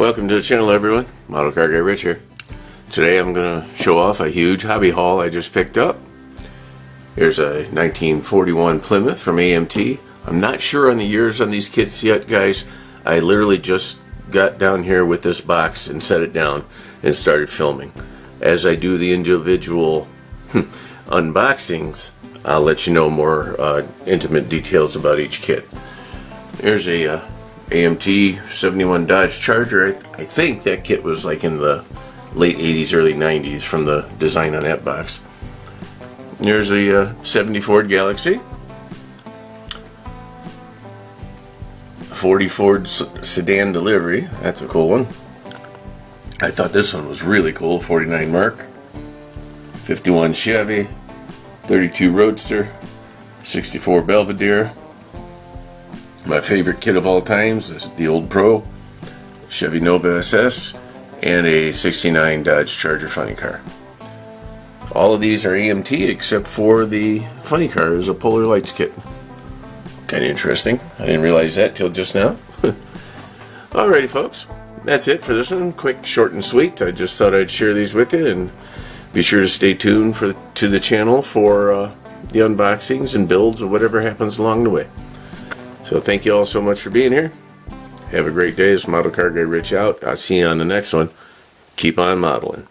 Welcome to the channel, everyone. Model Car Guy Rich here. Today I'm going to show off a huge hobby haul I just picked up. Here's a 1941 Plymouth from AMT. I'm not sure on the years on these kits yet, guys. I literally just got down here with this box and set it down and started filming. As I do the individual unboxings, I'll let you know more intimate details about each kit. Here's a AMT 71 Dodge Charger. I think that kit was like in the late 80s, early 90s from the design on that box. Here's a 70 Ford Galaxy. 40 Ford sedan delivery. That's a cool one. I thought this one was really cool. 49 Mark. 51 Chevy. 32 Roadster. 64 Belvedere. My favorite kit of all times is the old Pro, Chevy Nova SS, and a 69 Dodge Charger funny car. All of these are AMT except for the funny car is a Polar Lights kit. Kind of interesting. I didn't realize that till just now. Alrighty, folks. That's it for this one. Quick, short, and sweet. I just thought I'd share these with you, and be sure to stay tuned to the channel for the unboxings and builds or whatever happens along the way. So thank you all so much for being here. Have a great day. It's Model Car Guy Rich out. I'll see you on the next one. Keep on modeling.